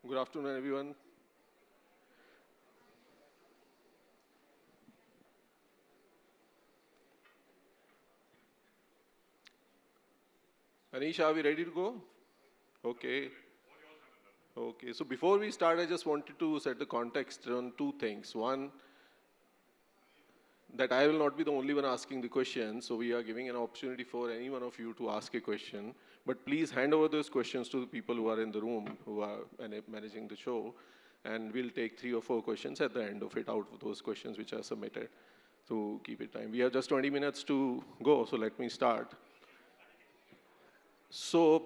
Good afternoon, everyone. Anish, are we ready to go? Okay. Okay. So before we start, I just wanted to set the context on two things. One, that I will not be the only one asking the question. So we are giving an opportunity for any one of you to ask a question. But please hand over those questions to the people who are in the room, who are managing the show. And we'll take 3 or 4 questions at the end of it out of those questions which are submitted to keep it time. We have just 20 minutes to go, so let me start. So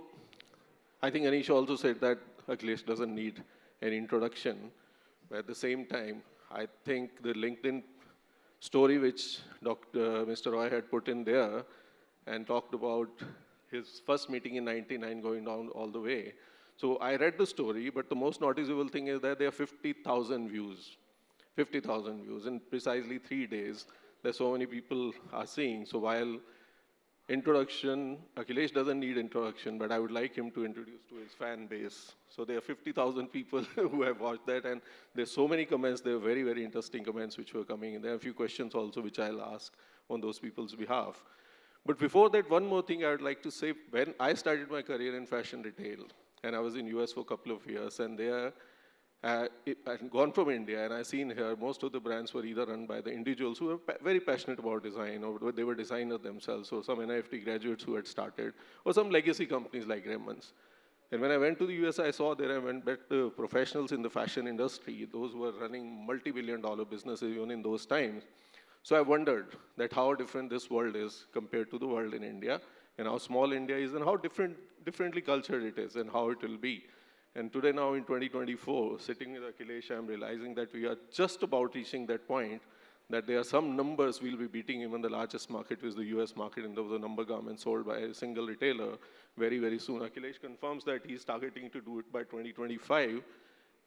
I think Anish also said that Akhilesh doesn't need an introduction. But at the same time, I think the LinkedIn story which Mr. Roy had put in there and talked about his first meeting in 99 going down all the way. So I read the story, but the most noticeable thing is that there are 50,000 views. 50,000 views in precisely 3 days. There's so many people are seeing. So while introduction, Akhilesh doesn't need introduction, but I would like him to introduce to his fan base. So there are 50,000 people who have watched that, and there's so many comments. There are very, very interesting comments which were coming in. There are a few questions also which I'll ask on those people's behalf. But before that, one more thing I would like to say. When I started my career in fashion retail, and I was in US for a couple of years, and there I've gone from India, and I've seen here most of the brands were either run by the individuals who were very passionate about design, or they were designers themselves, or some NIFT graduates who had started, or some legacy companies like Raymond's. And when I went to the US, I saw there I went back to professionals in the fashion industry, those who were running multi-billion-dollar businesses even in those times. So I wondered that how different this world is compared to the world in India, and how small India is, and how differently cultured it is, and how it will be. And today now in 2024, sitting with Akhilesh, I'm realizing that we are just about reaching that point, that there are some numbers we'll be beating even the largest market, which is the US market, in terms of number garments sold by a single retailer very, very soon. Akhilesh confirms that he's targeting to do it by 2025.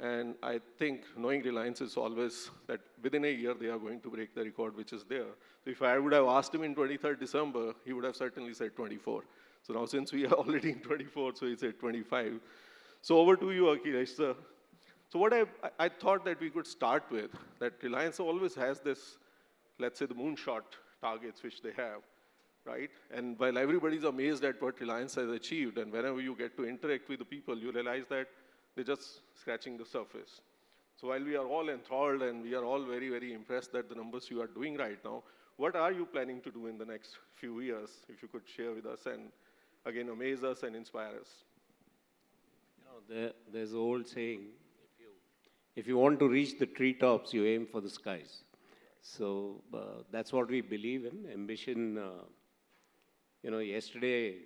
And I think knowing Reliance is always that within a year they are going to break the record which is there. So if I would have asked him in 23rd December, he would have certainly said 24. So now since we are already in 24, so he said 25. So over to you, Akhilesh, sir. So what I thought that we could start with, that Reliance always has this, let's say the moonshot targets which they have, right? And while everybody's amazed at what Reliance has achieved, and whenever you get to interact with the people, you realize that they're just scratching the surface. So while we are all enthralled and we are all very, very impressed at the numbers you are doing right now, what are you planning to do in the next few years, if you could share with us and again amaze us and inspire us? There's an old saying, if you want to reach the treetops, you aim for the skies. So that's what we believe in. Ambition, yesterday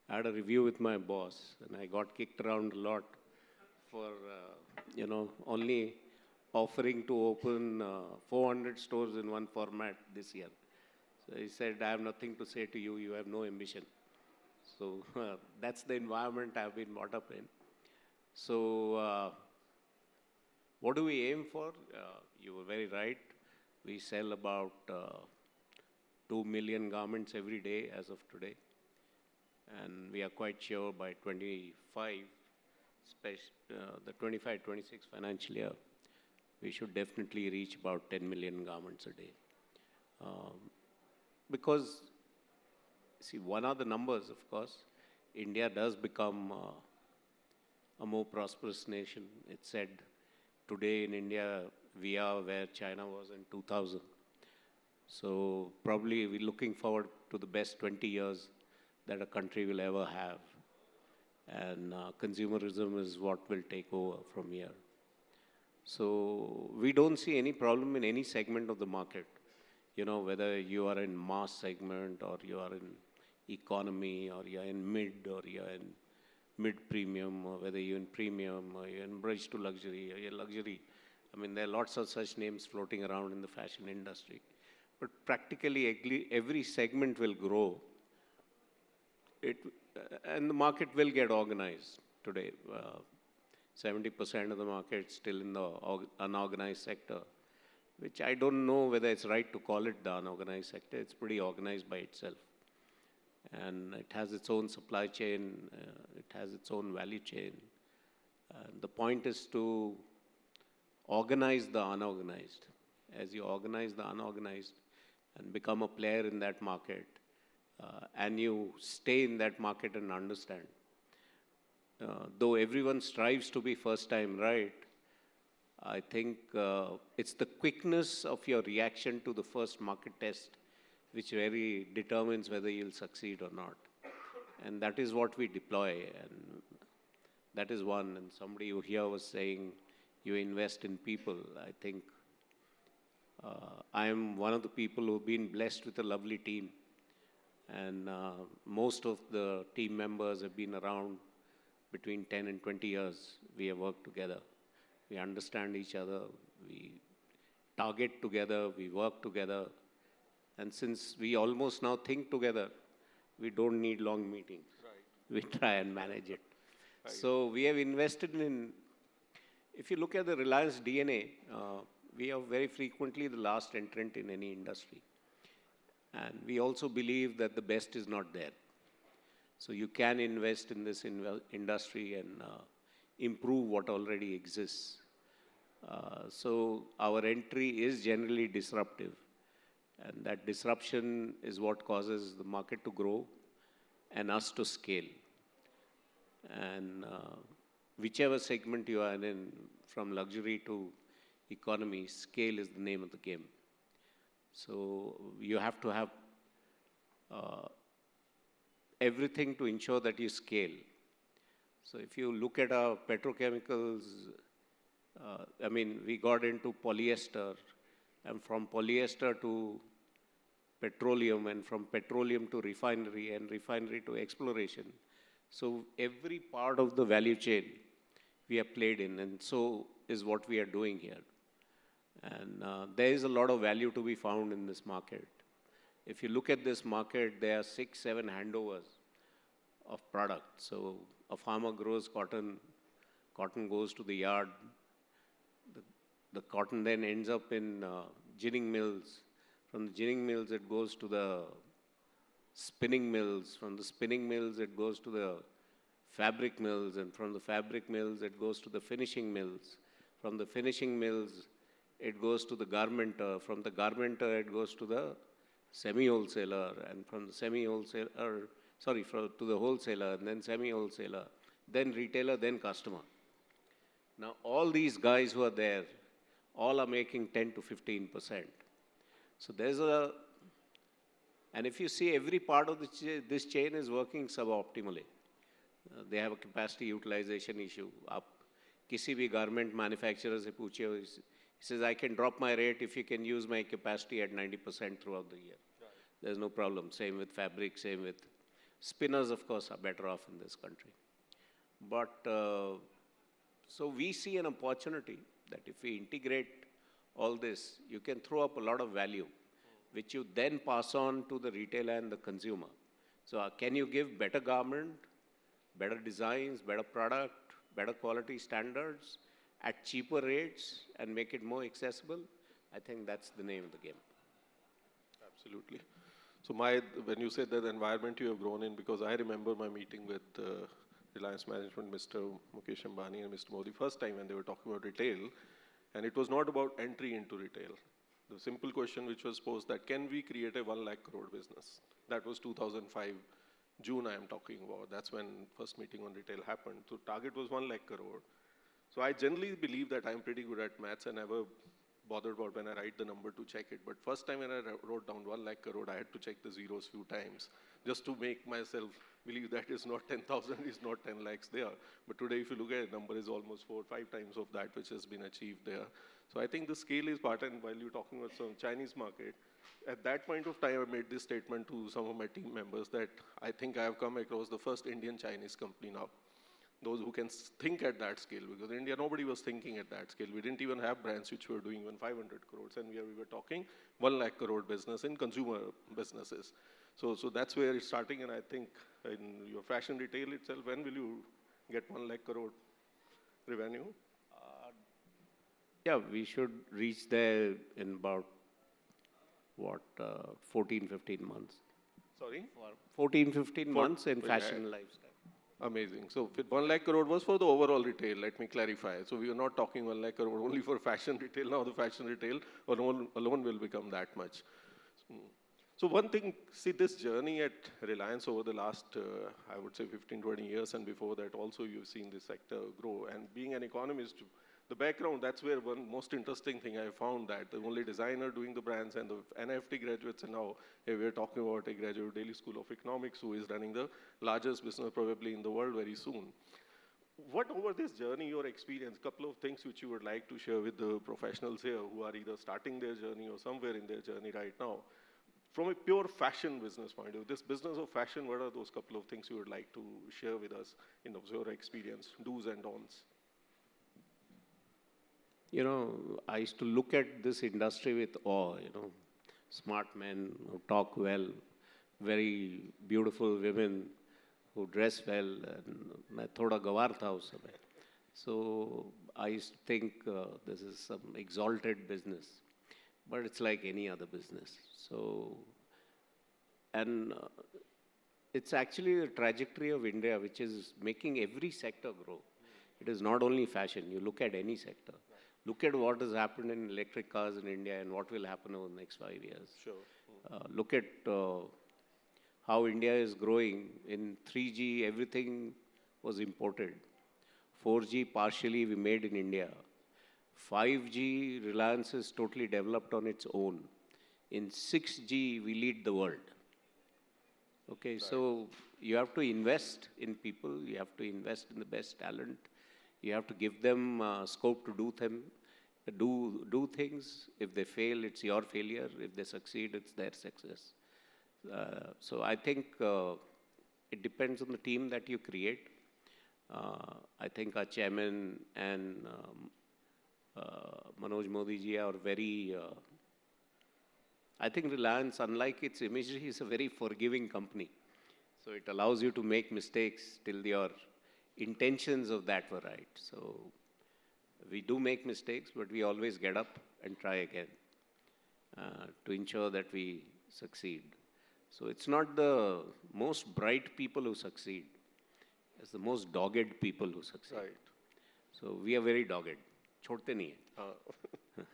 I had a review with my boss and I got kicked around a lot for, only offering to open 400 stores in one format this year. So he said, I have nothing to say to you, you have no ambition. So that's the environment I've been brought up in. So what do we aim for? You were very right. We sell about 2 million garments every day as of today. And we are quite sure by 25, the 25-26 financial year, we should definitely reach about 10 million garments a day. Because, see, one are the numbers, of course. India does become a more prosperous nation. It's said today in India, we are where China was in 2000. So probably we're looking forward to the best 20 years that a country will ever have. And consumerism is what will take over from here. So we don't see any problem in any segment of the market. Whether you are in mass segment or you are in economy or you're in mid or you're in mid-premium, or whether you're in premium, or you're in bridge to luxury, or you're luxury. I mean, there are lots of such names floating around in the fashion industry. But practically every segment will grow. And the market will get organized today. 70% of the market still in the unorganized sector, which I don't know whether it's right to call it the unorganized sector. It's pretty organized by itself. And it has its own supply chain, it has its own value chain. The point is to organize the unorganized. As you organize the unorganized and become a player in that market, and you stay in that market and understand, though everyone strives to be first time right, I think it's the quickness of your reaction to the first market test which really determines whether you'll succeed or not. And that is what we deploy. And that is one. And somebody who here was saying you invest in people. I think I am one of the people who've been blessed with a lovely team. And most of the team members have been around between 10 and 20 years. We have worked together. We understand each other. We target together. We work together. And since we almost now think together, we don't need long meetings. Right. We try and manage it. Right. So we have invested in, if you look at the Reliance DNA, we are very frequently the last entrant in any industry. And we also believe that the best is not there. So you can invest in this industry and improve what already exists. So our entry is generally disruptive. And that disruption is what causes the market to grow and us to scale. And whichever segment you are in, from luxury to economy, scale is the name of the game. So you have to have everything to ensure that you scale. So if you look at our petrochemicals, I mean, we got into polyester, and from polyester to petroleum, and from petroleum to refinery, and refinery to exploration. So every part of the value chain we have played in, and so is what we are doing here. And there is a lot of value to be found in this market. If you look at this market, there are 6, 7 handovers of product. So a farmer grows cotton, cotton goes to the yard, the cotton then ends up in ginning mills. From the ginning mills, it goes to the spinning mills. From the spinning mills, it goes to the fabric mills. And from the fabric mills, it goes to the finishing mills. From the finishing mills, it goes to the garmenter. From the garmenter, it goes to the semi-wholesaler. And from the semi-wholesaler, to the wholesaler, and then semi-wholesaler, then retailer, then customer. Now, all these guys who are there, all are making 10 to 15%. So there's a, and if you see every part of this chain is working suboptimally. They have a capacity utilization issue up. Kisi bhi garment manufacturer se puche, he says, I can drop my rate if you can use my capacity at 90% throughout the year. Right. There's no problem. Same with fabric, same with spinners, of course, are better off in this country. But, so we see an opportunity that if we integrate all this, you can throw up a lot of value, which you then pass on to the retailer and the consumer. So can you give better garment, better designs, better product, better quality standards at cheaper rates and make it more accessible? I think that's the name of the game. Absolutely. So when you said that environment you have grown in, because I remember my meeting with Reliance Management, Mr. Mukesh Ambani and Mr. Modi, first time when they were talking about retail, and it was not about entry into retail. The simple question which was posed that can we create a 1 lakh crore business? That was 2005, June I am talking about. That's when first meeting on retail happened. So target was 1 lakh crore. So I generally believe that I'm pretty good at maths and never bothered about when I write the number to check it. But first time when I wrote down 1 lakh crore, I had to check the zeros few times just to make myself believe that is not 10,000, is not 10 lakhs there. But today, if you look at it, number is almost 4 or 5 times of that which has been achieved there. So I think the scale is part, and while you're talking about some Chinese market, at that point of time, I made this statement to some of my team members that I think I have come across the first Indian-Chinese company now. Those who can think at that scale, because in India, nobody was thinking at that scale. We didn't even have brands which were doing even 500 crores, and we were talking 1 lakh crore business in consumer businesses. So that's where it's starting, and I think in your fashion retail itself, when will you get 1 lakh crore revenue? Yeah, we should reach there in about, 14, 15 months. Sorry? 14, 15 months in fashion lifestyle. Amazing. So 1 lakh crore was for the overall retail, let me clarify. So we are not talking 1 lakh crore only for fashion retail. Now the fashion retail alone will become that much. So one thing, see this journey at Reliance over the last, I would say 15, 20 years, and before that also you've seen this sector grow. And being an economist, the background, that's where one most interesting thing I found, that the only designer doing the brands and the NFT graduates, and now we're talking about a graduate Delhi School of Economics who is running the largest business probably in the world very soon. What over this journey, your experience, couple of things which you would like to share with the professionals here who are either starting their journey or somewhere in their journey right now? From a pure fashion business point of view, this business of fashion, what are those couple of things you would like to share with us in your experience, do's and don'ts? You know, I used to look at this industry with awe, you know, smart men who talk well, very beautiful women who dress well, and मैं थोड़ा गंवार था उस समय. So I used to think this is some exalted business, but it's like any other business. So, and it's actually the trajectory of India which is making every sector grow. It is not only fashion. You look at any sector. Look at what has happened in electric cars in India and what will happen over the next 5 years. Sure. Look at how India is growing. In 3G, everything was imported. 4G, partially we made in India. 5G, Reliance is totally developed on its own. In 6G, we lead the world. Okay, right. So you have to invest in people. You have to invest in the best talent. You have to give them scope to do things. If they fail, it's your failure. If they succeed, it's their success. So I think it depends on the team that you create. I think our chairman and Manoj Modi ji are very, I think Reliance, unlike its imagery, is a very forgiving company. So it allows you to make mistakes till your intentions of that were right. So we do make mistakes, but we always get up and try again to ensure that we succeed. So it's not the most bright people who succeed. It's the most dogged people who succeed. Right. So we are very dogged. छोड़ते नहीं हैं. हाँ.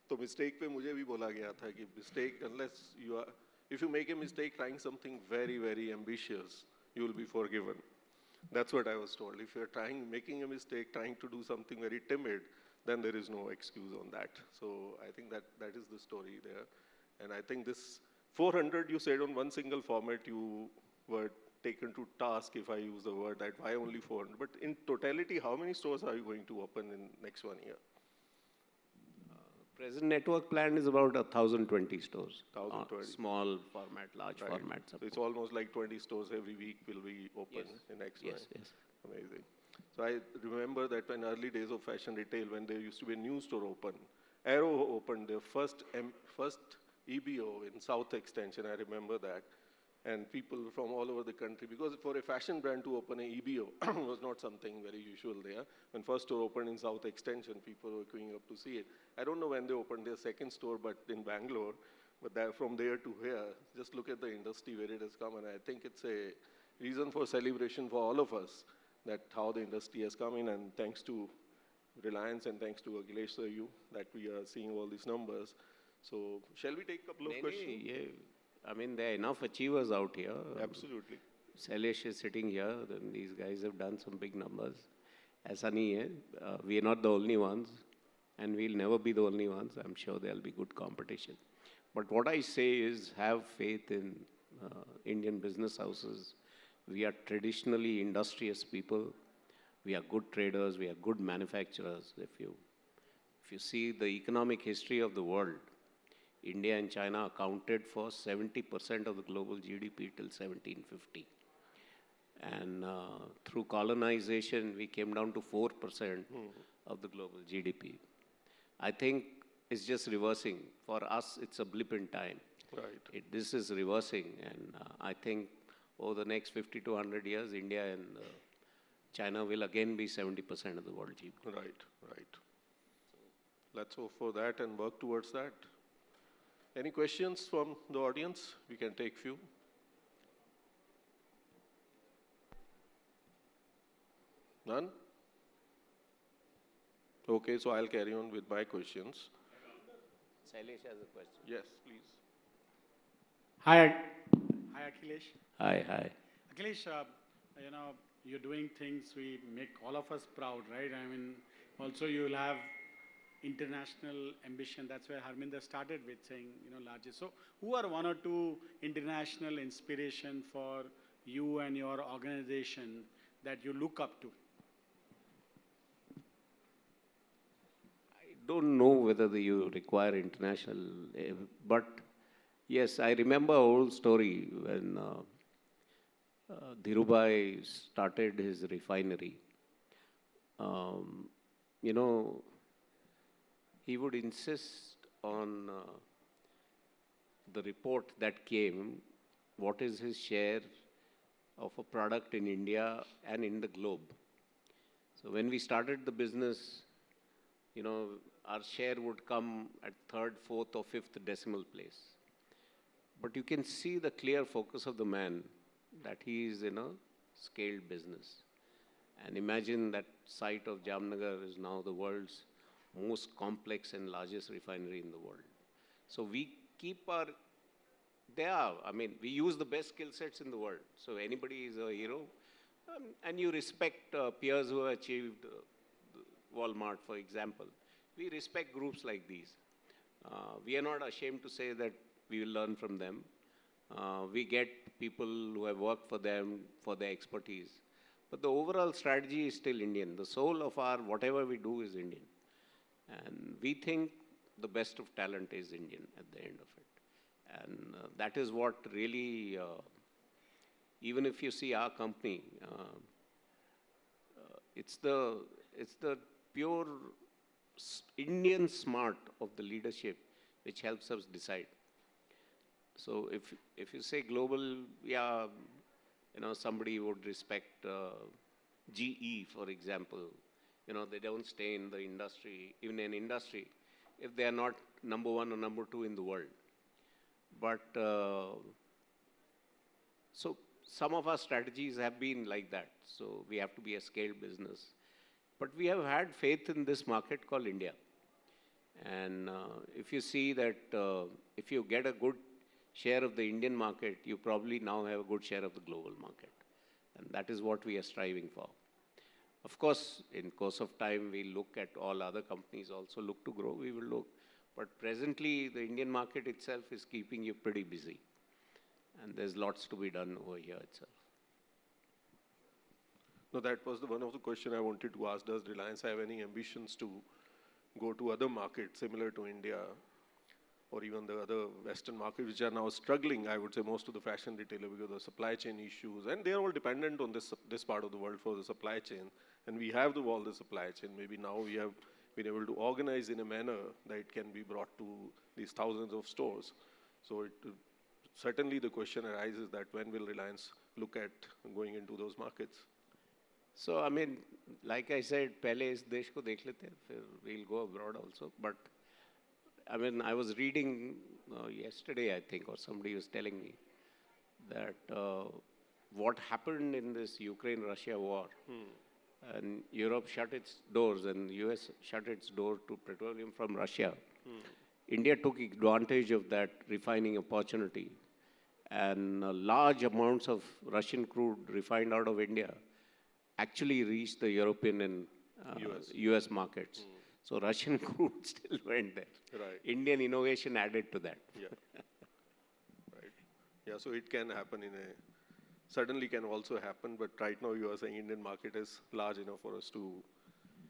तो mistake पे मुझे भी बोला गया था कि mistake, unless you are, if you make a mistake trying something very, very ambitious, you will be forgiven. That's what I was told. If you're making a mistake, trying to do something very timid, then there is no excuse on that. So I think that is the story there. And I think this 400 you said on one single format, you were taken to task, if I use the word, that why only 400? But in totality, how many stores are you going to open in next 1 year? Present network plan is about 1,020 stores. 1,020. Small format, large format. So it's almost like 20 stores every week will be open in next one. Yes. Amazing. So I remember that in early days of fashion retail, when there used to be a new store open, Arrow opened their first EBO in South Extension. I remember that. And people from all over the country, because for a fashion brand to open a EBO was not something very usual there. When first store opened in South Extension, people were queuing up to see it. I don't know when they opened their second store, but in Bangalore, but from there to here, just look at the industry where it has come, and I think it's a reason for celebration for all of us, that how the industry has come in, and thanks to Reliance and thanks to Akhilesh sir, that we are seeing all these numbers. So shall we take a couple of questions? Yeah. I mean, there are enough achievers out here. Absolutely. Sailesh is sitting here, then these guys have done some big numbers. ऐसा नहीं है, we are not the only ones, and we'll never be the only ones. I'm sure there'll be good competition. But what I say is have faith in Indian business houses. We are traditionally industrious people. We are good traders. We are good manufacturers. If you see the economic history of the world, India and China accounted for 70% of the global GDP till 1750. And through colonization, we came down to 4% of the global GDP. I think it's just reversing. For us, it's a blip in time. Right. This is reversing. And I think over the next 50 to 100 years, India and China will again be 70% of the world GDP. Right. Let's hope for that and work towards that. Any questions from the audience? We can take few. None? Okay, so I'll carry on with my questions. Sailesh has a question. Yes, please. Hi, hi Akhilesh. Hi, hi. Akhilesh, you're doing things we make all of us proud, right? I mean, also you'll have international ambition. That's where Harminder started with saying, largest. So, who are one or two international inspiration for you and your organization that you look up to? I don't know whether you require international, but yes, I remember an old story when Dhirubhai started his refinery. Um, you know, he would insist on the report that came, what is his share of a product in India and in the globe. So when we started the business, our share would come at third, fourth, or fifth decimal place. But you can see the clear focus of the man that he is in a scaled business. And imagine that site of Jamnagar is now the world's most complex and largest refinery in the world. So we keep we use the best skill sets in the world. So anybody is a hero. And you respect peers who have achieved Walmart, for example. We respect groups like these. We are not ashamed to say that we will learn from them. We get people who have worked for them for their expertise. But the overall strategy is still Indian. The soul of our whatever we do is Indian. And we think the best of talent is Indian at the end of it. And that is what really, even if you see our company, it's the pure Indian smart of the leadership which helps us decide. So if you say global, somebody would respect GE, for example. They don't stay in the industry, even in industry, if they are not number one or number two in the world. But so some of our strategies have been like that. So we have to be a scaled business. But we have had faith in this market called India. And if you see that if you get a good share of the Indian market, you probably now have a good share of the global market. And that is what we are striving for. Of course, in course of time, we look at all other companies also look to grow, we will look. But presently, the Indian market itself is keeping you pretty busy. And there's lots to be done over here itself. No, that was one of the questions I wanted to ask. Does Reliance have any ambitions to go to other markets similar to India or even the other Western markets which are now struggling, I would say, most of the fashion retailer because of supply chain issues. And they're all dependent on this part of the world for the supply chain. And we have all the supply chain. Maybe now we have been able to organize in a manner that it can be brought to these thousands of stores. So certainly the question arises that when will Reliance look at going into those markets? So, like I said, पहले इस देश को देख लेते हैं, फिर we'll go abroad also. But, I was reading yesterday, I think, or somebody was telling me that what happened in this Ukraine-Russia war, and Europe shut its doors and the US shut its door to petroleum from Russia. India took advantage of that refining opportunity, and large amounts of Russian crude refined out of India actually reached the European and US markets. So Russian crude still went there. Right. Indian innovation added to that. Yeah. Right. Yeah, so it can happen certainly can also happen, but right now you are saying Indian market is large enough for us to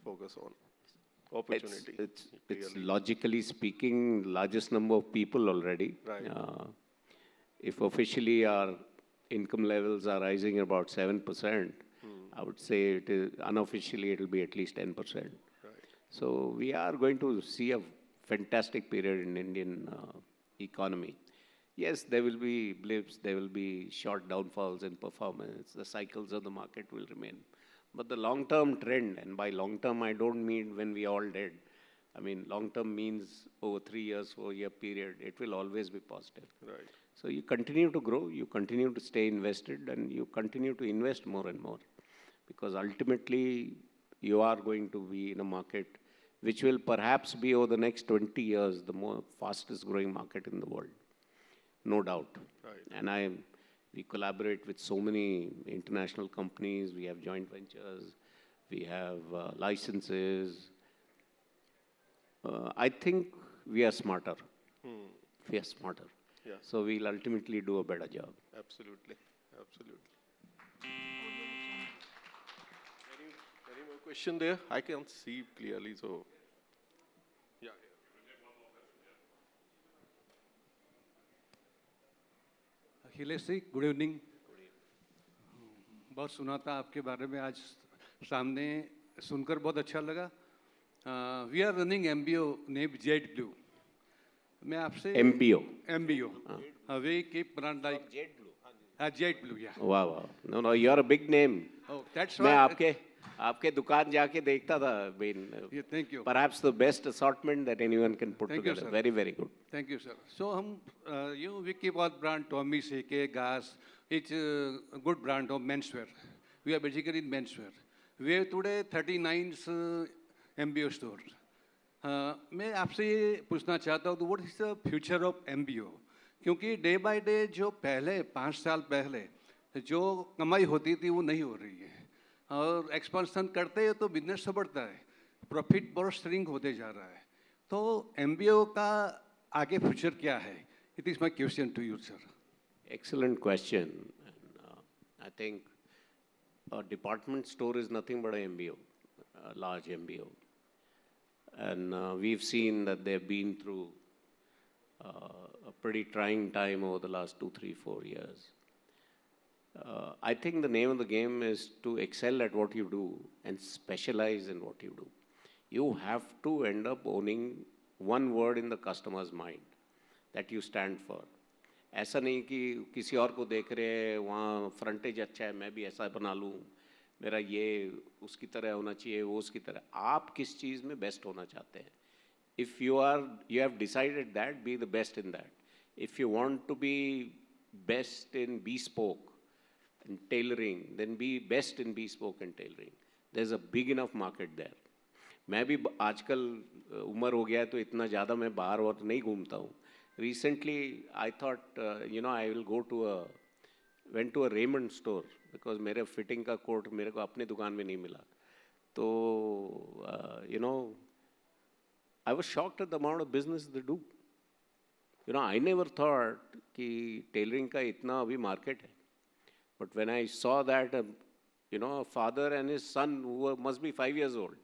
focus on opportunity. It's logically speaking, largest number of people already. Right. If officially our income levels are rising about 7%, I would say unofficially it will be at least 10%. Right. So we are going to see a fantastic period in Indian economy. Yes, there will be blips, there will be short downfalls in performance, the cycles of the market will remain. But the long-term trend, and by long-term I don't mean when we are all dead. Long-term means over 3 years, 4-year period, it will always be positive. Right. So you continue to grow, you continue to stay invested, and you continue to invest more and more. because ultimately you are going to be in a market which will perhaps be over the next 20 years the more fastest growing market in the world, no doubt. Right. And we collaborate with so many international companies, we have joint ventures, we have licenses. I think we are smarter. We are smarter. Yeah. So we'll ultimately do a better job. Absolutely. Absolutely. Any more question there? I can't see clearly, so. Yeah. Akhilesh ji good evening. बहुत सुना था आपके बारे में, आज सामने सुनकर बहुत अच्छा लगा। We are running MBO name JetBlue. मैं आपसे MBO. MBO we keep brand like JetBlue या वाह वाह, no no, you are a big name. That's मैं व्हाई आपके दुकान जाके देखता था, thank you perhaps the best assortment that anyone can put Thank you, together. sir. Very, very good. Thank you, sir. So, we keep our brand Tommy, CK, Gas. It's a good brand of menswear. We are basically in menswear. We have today 39 MBO stores. मैं आपसे ये पूछना चाहता हूँ, what is the future of MBO? क्योंकि day by day जो पहले 5 साल पहले जो कमाई होती थी वो नहीं हो रही है, और एक्सपेंशन करते हैं तो बिजनेस तो बढ़ता है, प्रॉफिट बहुत श्रिंक होते जा रहा है। तो एमबीओ का आगे फ्यूचर क्या है? It is my question to you sir. Excellent question. And, I think a department store is nothing but a MBO, a large MBO. And we've seen that they've been through a pretty trying time over the last 2, 3, 4 years. I think the name of the game is to excel at what you do and specialize in what you do. You have to end up owning one word in the customer's mind that you stand for. ऐसा नहीं कि किसी और को देख रहे हैं, वहाँ फ्रंटेज अच्छा है, मैं भी ऐसा बना लूँ, मेरा ये उसकी तरह होना चाहिए, वो उसकी तरह। आप किस चीज़ में बेस्ट होना चाहते हैं? If you have decided that, be the best in that. If you want to be best in bespoke and tailoring, then be best in bespoke and tailoring. There's a big enough market there. मैं भी आजकल उम्र हो गया है तो इतना ज़्यादा मैं बाहर और नहीं घूमता हूँ. Recently, I thought, I will went to a Raymond store because मेरे fitting का coat मेरे को अपने दुकान में नहीं मिला. तो, I was shocked at the amount of business they do. I never thought कि tailoring का इतना अभी market है. But when I saw that, a father and his son who must be 5 years old,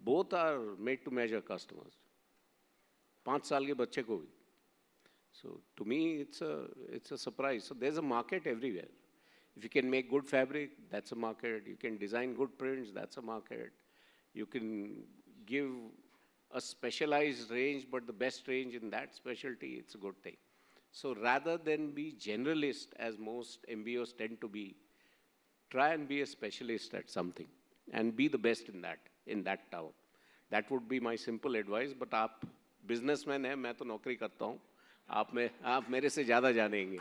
both are made to measure customers. 5 साल के बच्चे को भी. So to me, it's a surprise. So there's a market everywhere. If you can make good fabric, that's a market. You can design good prints, that's a market. You can give a specialized range, but the best range in that specialty, it's a good thing. So rather than be generalist, as most MBOs tend to be, try and be a specialist at something and be the best in that town. That would be my simple advice. But आप businessman हैं, मैं तो नौकरी करता हूँ. आप मेरे से ज़्यादा जानेंगे.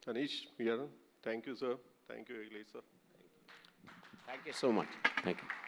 Anish, Yaran, thank you, sir. Thank you, Akhilesh, sir. Thank you so much. Thank you.